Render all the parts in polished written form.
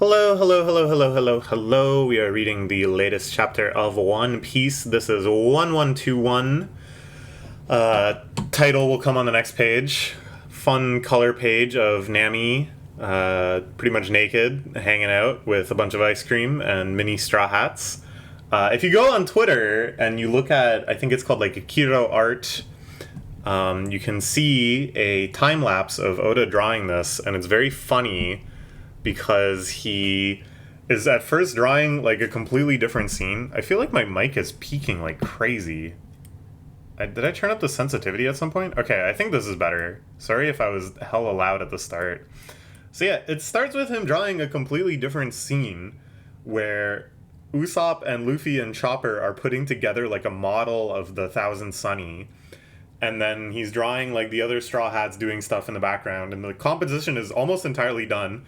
Hello, hello, hello, hello, hello, hello. We are reading the latest chapter of One Piece. This is 1121. Title will come on the next page. Fun color page of Nami, pretty much naked, hanging out with a bunch of ice cream and mini straw hats. If you go on Twitter and you look at, I think it's called like Akiro Art, you can see a time lapse of Oda drawing this, and it's very funny because he is at first drawing like a completely different scene. I feel like my mic is peaking like crazy. Did I turn up the sensitivity at some point? Okay, I think this is better. Sorry if I was hella loud at the start. So yeah, it starts with him drawing a completely different scene where Usopp and Luffy and Chopper are putting together like a model of the Thousand Sunny. And then he's drawing like the other Straw Hats doing stuff in the background, and the composition is almost entirely done.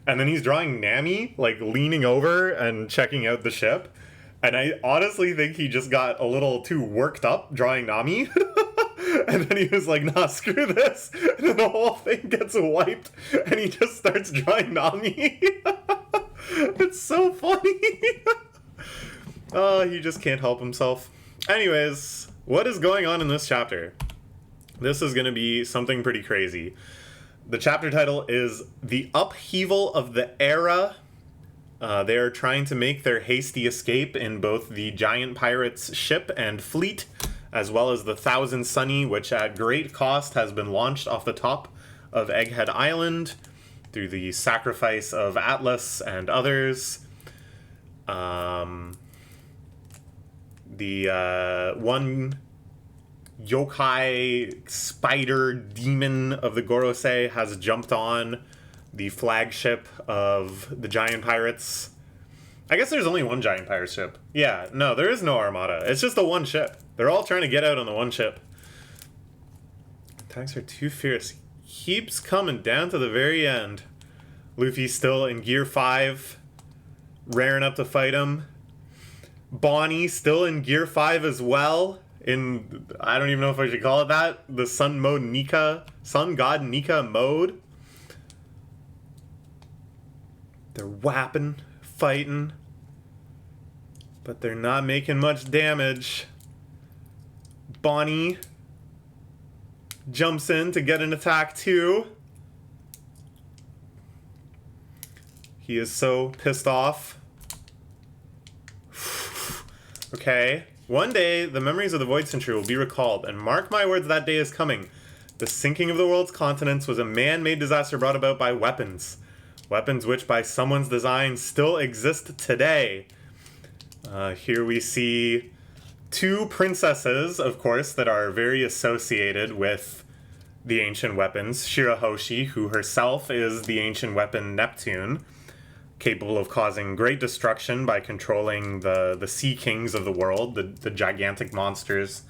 And then he's drawing Nami, like, leaning over and checking out the ship. And I honestly think he just got a little too worked up drawing Nami. And then he was like, nah, screw this. And then the whole thing gets wiped. And he just starts drawing Nami. It's so funny. Oh, he just can't help himself. Anyways, what is going on in this chapter? This is going to be something pretty crazy. The chapter title is The Upheaval of the Era. They are trying to make their hasty escape in both the giant pirates' ship and fleet, as well as the Thousand Sunny, which at great cost has been launched off the top of Egghead Island through the sacrifice of Atlas and others. The one yokai spider demon of the Gorosei has jumped on the flagship of the giant pirates. I guess there's only one giant pirate ship. Yeah, no, there is no armada. It's just the one ship. They're all trying to get out on the one ship. Attacks are too fierce. Keeps coming down to the very end. Luffy's still in Gear 5, raring up to fight him. Bonnie still in Gear 5 as well. In, I don't even know if I should call it that, the Sun God Nika mode. They're whapping, fighting, but they're not making much damage. Bonnie jumps in to get an attack too. He is so pissed off. Okay. One day, the memories of the Void Century will be recalled, and mark my words, that day is coming. The sinking of the world's continents was a man-made disaster brought about by weapons. Weapons which, by someone's design, still exist today. Here we see two princesses, of course, that are very associated with the ancient weapons. Shirahoshi, who herself is the ancient weapon Neptune, capable of causing great destruction by controlling the sea kings of the world, the gigantic monsters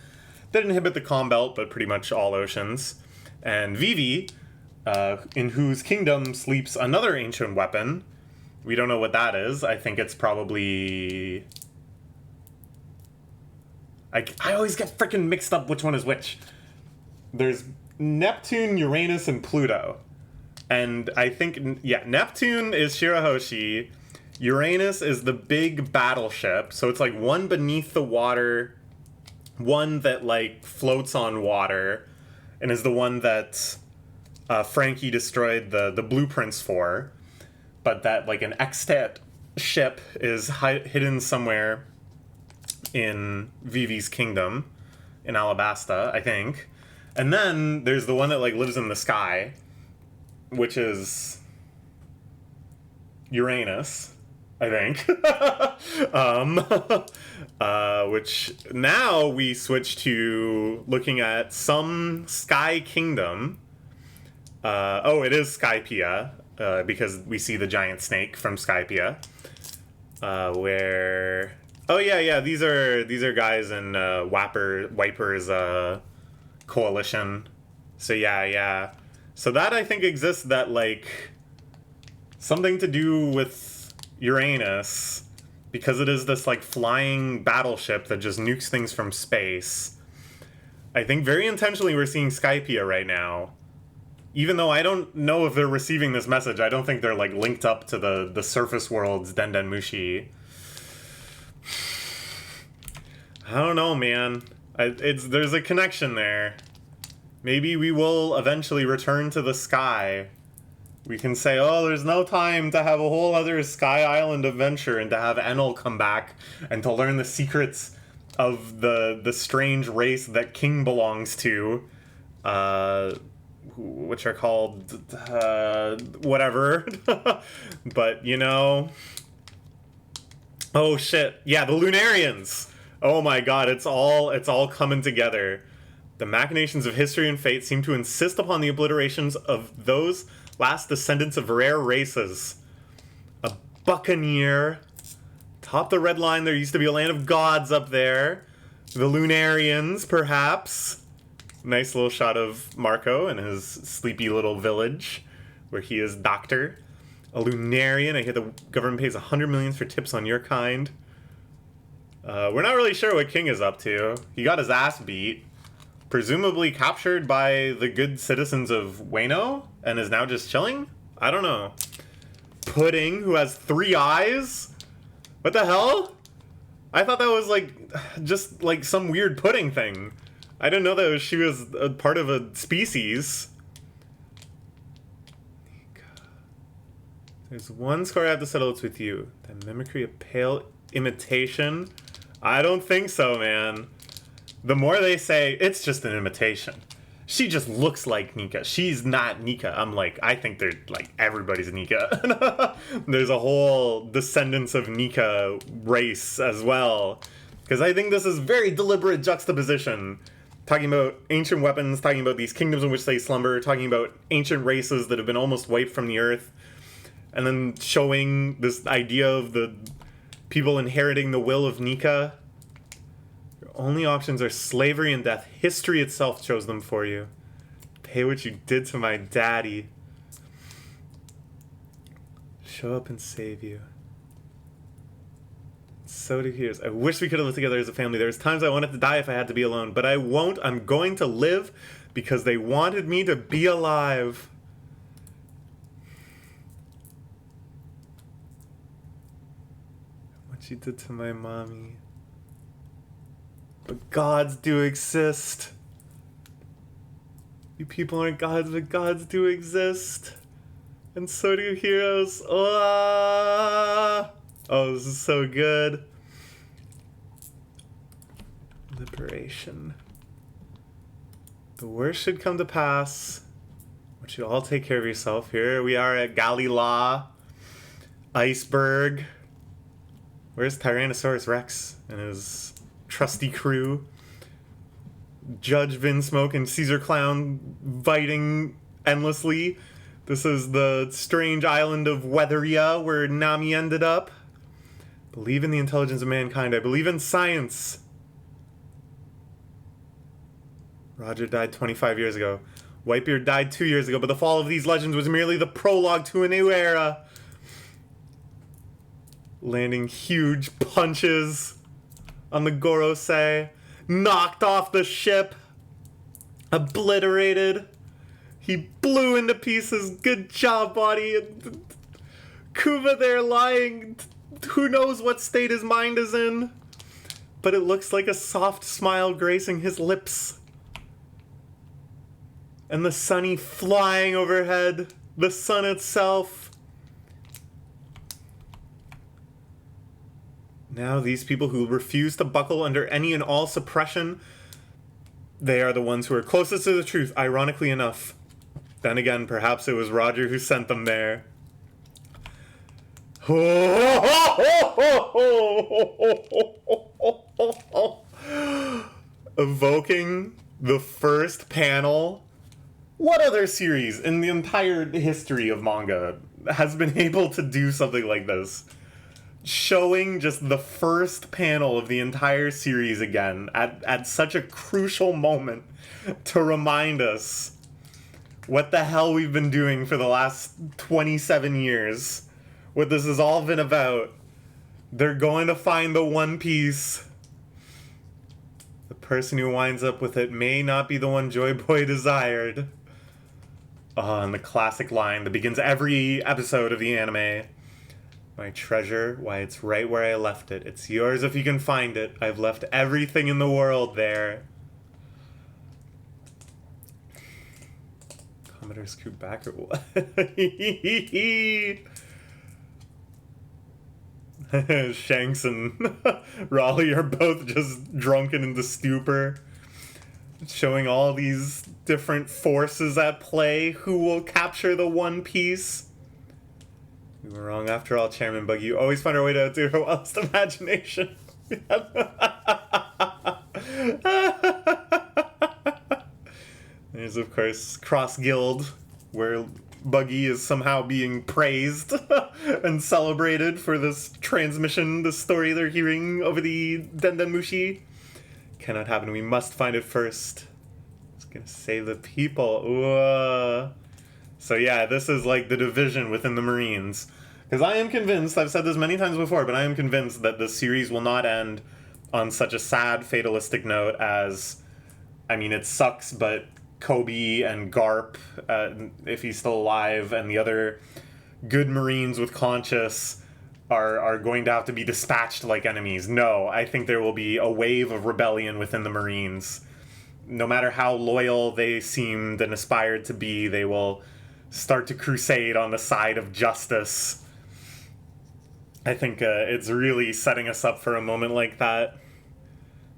that inhabit the Calm Belt, but pretty much all oceans. And Vivi, in whose kingdom sleeps another ancient weapon. We don't know what that is. I think it's probably... I always get freaking mixed up which one is which. There's Neptune, Uranus, and Pluto. And I think, yeah, Neptune is Shirahoshi. Uranus is the big battleship. So it's like one beneath the water, one that like floats on water, and is the one that Frankie destroyed the blueprints for. But that like an extant ship is hidden somewhere in Vivi's kingdom in Alabasta, I think. And then there's the one that like lives in the sky, which is Uranus, I think. Which now we switch to looking at some Sky Kingdom. It is Skypiea, because we see the giant snake from Skypiea. Where... Oh, yeah, these are guys in Wiper's coalition. So, yeah. So that, I think, exists that, like, something to do with Uranus, because it is this, like, flying battleship that just nukes things from space. I think very intentionally we're seeing Skypiea right now. even though I don't know if they're receiving this message, I don't think they're like linked up to the surface world's Dendenmushi. I don't know, man. There's a connection there. Maybe we will eventually return to the sky. We can say, oh, there's no time to have a whole other Sky Island adventure and to have Enel come back and to learn the secrets of the strange race that King belongs to, which are called whatever. But, you know... Oh, shit. Yeah, the Lunarians! Oh my god, it's all coming together. The machinations of history and fate seem to insist upon the obliterations of those last descendants of rare races. A buccaneer. Top the red line, there used to be a land of gods up there. The Lunarians, perhaps. Nice little shot of Marco and his sleepy little village, where he is doctor. A Lunarian, I hear the government pays 100 million for tips on your kind. We're not really sure what King is up to. He got his ass beat. Presumably captured by the good citizens of Wano and is now just chilling? I don't know. Pudding, who has 3 eyes? What the hell? I thought that was like just like some weird pudding thing. I didn't know that she was a part of a species. There's one score I have to settle, it's with you. The mimicry of pale imitation? I don't think so, man. The more they say, it's just an imitation. She just looks like Nika. She's not Nika. I'm like, I think they're like, everybody's Nika. There's a whole descendants of Nika race as well. Because I think this is very deliberate juxtaposition. Talking about ancient weapons, talking about these kingdoms in which they slumber, talking about ancient races that have been almost wiped from the earth. And then showing this idea of the people inheriting the will of Nika. Your only options are slavery and death. History itself chose them for you. Pay what you did to my daddy. Show up and save you. So do heroes. I wish we could have lived together as a family. There's times I wanted to die if I had to be alone, but I won't. I'm going to live because they wanted me to be alive. What you did to my mommy. But gods do exist. You people aren't gods, but gods do exist. And so do heroes. Oh, this is so good. Liberation. The worst should come to pass. But you all take care of yourself. Here we are at Galila. Iceberg. Where's Tyrannosaurus Rex and his trusty crew? Judge Vinsmoke and Caesar Clown fighting endlessly. This is the strange island of Weatheria where Nami ended up. Believe in the intelligence of mankind. I believe in science. Roger died 25 years ago. Whitebeard died 2 years ago, but the fall of these legends was merely the prologue to a new era. Landing huge punches on the Gorosei. Knocked off the ship. Obliterated. He blew into pieces. Good job, buddy. And Kuva there lying. Who knows what state his mind is in. But it looks like a soft smile gracing his lips. And the sunny flying overhead. The sun itself. Now these people who refuse to buckle under any and all suppression, they are the ones who are closest to the truth, ironically enough. Then again, perhaps it was Roger who sent them there. Evoking the first panel. What other series in the entire history of manga has been able to do something like this? Showing just the first panel of the entire series again at such a crucial moment to remind us what the hell we've been doing for the last 27 years. What this has all been about. They're going to find the One Piece. The person who winds up with it may not be the one Joy Boy desired. And the classic line that begins every episode of the anime. My treasure, why, it's right where I left it. It's yours if you can find it. I've left everything in the world there. Commodore Scoot back or what? Shanks and Raleigh are both just drunken into stupor, showing all these different forces at play. Who will capture the One Piece? We were wrong after all, Chairman Buggy. You always find a way to outdo her wildest imagination. There's, of course, Cross Guild, where Buggy is somehow being praised and celebrated for this transmission, the story they're hearing over the Dendenmushi. Cannot happen. We must find it first. It's gonna save the people. Ooh. So yeah, this is like the division within the Marines. Because I am convinced, I've said this many times before, but I am convinced that the series will not end on such a sad, fatalistic note as, I mean, it sucks, but Kobe and Garp, if he's still alive, and the other good Marines with conscience are going to have to be dispatched like enemies. No, I think there will be a wave of rebellion within the Marines. No matter how loyal they seemed and aspired to be, they will start to crusade on the side of justice. I think it's really setting us up for a moment like that.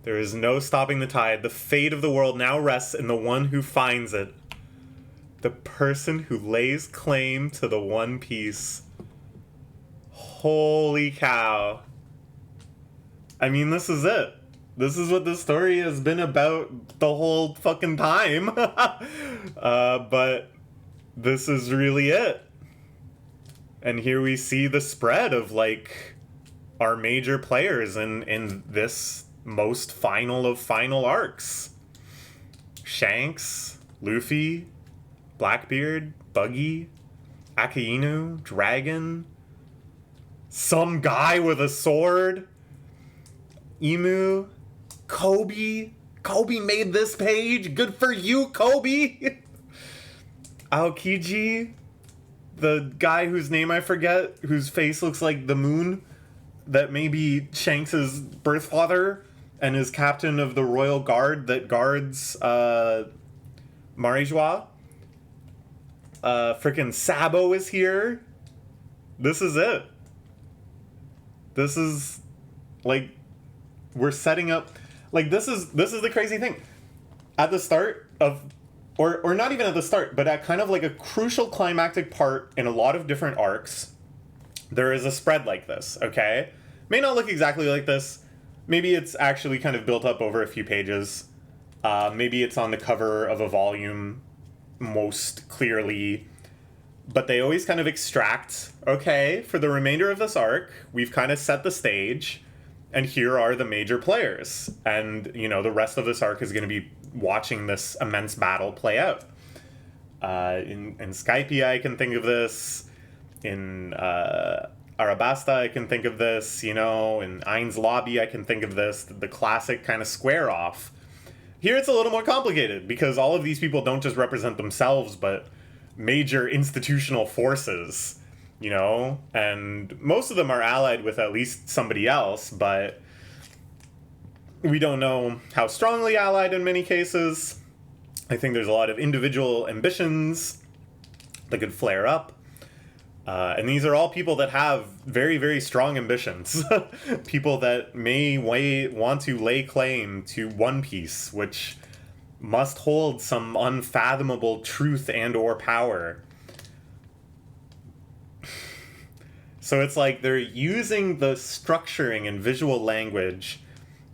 There is no stopping the tide. The fate of the world now rests in the one who finds it. The person who lays claim to the One Piece. Holy cow. I mean, this is it. This is what the story has been about the whole fucking time. But this is really it. And here we see the spread of, like, our major players in this most final of final arcs. Shanks, Luffy, Blackbeard, Buggy, Akainu, Dragon, some guy with a sword, Emu, Kobe. Kobe made this page. Good for you, Kobe. Aokiji, the guy whose name I forget, whose face looks like the moon, that may be Shanks' birth father, and is captain of the royal guard that guards Marijois. Frickin' Sabo is here. This is it. This is, like, we're setting up, like, this is the crazy thing. At the start of, or not even at the start, but at kind of like a crucial climactic part in a lot of different arcs, there is a spread like this, okay? May not look exactly like this. Maybe it's actually kind of built up over a few pages. Maybe it's on the cover of a volume most clearly. But they always kind of extract, okay, for the remainder of this arc, we've kind of set the stage, and here are the major players. And, you know, the rest of this arc is going to be watching this immense battle play out. In Skypiea, I can think of this. In Arabasta, I can think of this. You know, in Ain's Lobby, I can think of this. The classic kind of square-off. Here it's a little more complicated, because all of these people don't just represent themselves, but major institutional forces, you know? And most of them are allied with at least somebody else, but we don't know how strongly allied in many cases. I think there's a lot of individual ambitions that could flare up. And these are all people that have very, very strong ambitions. People that may want to lay claim to One Piece, which must hold some unfathomable truth and or power. So it's like they're using the structuring and visual language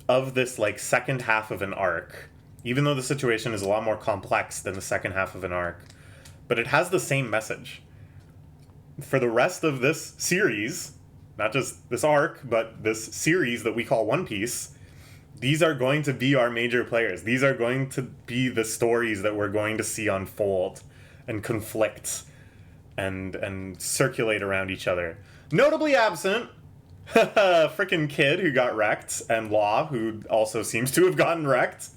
of this, like, second half of an arc, even though the situation is a lot more complex than the second half of an arc, but it has the same message. For the rest of this series, not just this arc, but this series that we call One Piece, these are going to be our major players. These are going to be the stories that we're going to see unfold and conflict and circulate around each other. Notably absent, frickin' Kid, who got wrecked, and Law, who also seems to have gotten wrecked.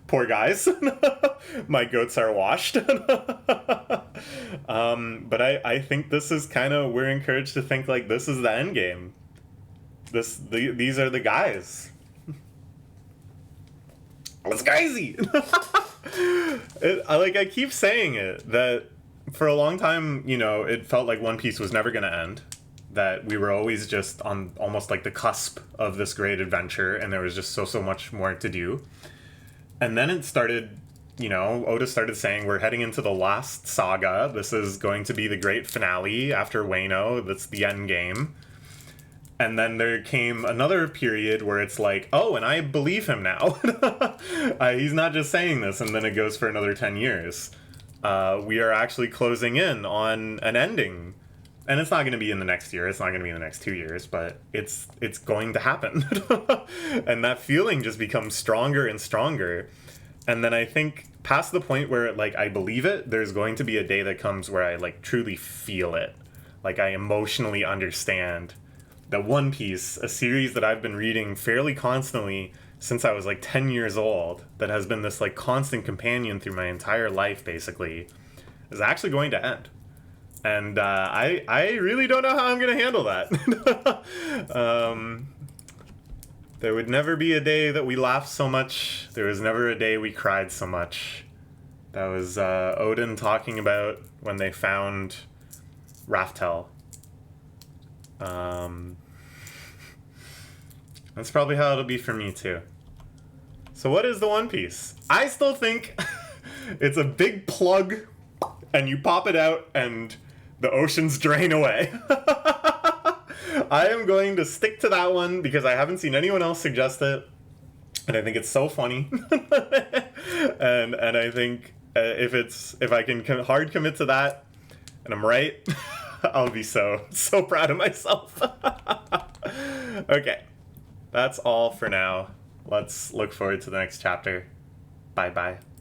Poor guys. My goats are washed. But I think this is kind of, we're encouraged to think like this is the end game. These are the guys. It's crazy. I keep saying it, that for a long time, you know, it felt like One Piece was never going to end. That we were always just on almost like the cusp of this great adventure, and there was just so much more to do. And then it started, you know, Oda started saying we're heading into the last saga. This is going to be the great finale after Wano. That's the end game. And then there came another period where it's like, oh, and I believe him now. He's not just saying this, and then it goes for another 10 years. We are actually closing in on an ending. And it's not going to be in the next year. It's not going to be in the next 2 years, but it's going to happen. And that feeling just becomes stronger and stronger. And then I think past the point where, like, I believe it, there's going to be a day that comes where I, like, truly feel it. Like, I emotionally understand that One Piece, a series that I've been reading fairly constantly since I was, like, 10 years old, that has been this, like, constant companion through my entire life, basically, is actually going to end. And I really don't know how I'm going to handle that. There would never be a day that we laughed so much. There was never a day we cried so much. That was Odin talking about when they found Raftel. That's probably how it'll be for me too. So what is the One Piece? I still think it's a big plug and you pop it out and the oceans drain away. I am going to stick to that one because I haven't seen anyone else suggest it, and I think it's so funny. and I think if I can hard commit to that, and I'm right, I'll be so proud of myself. Okay, that's all for now. Let's look forward to the next chapter. Bye bye.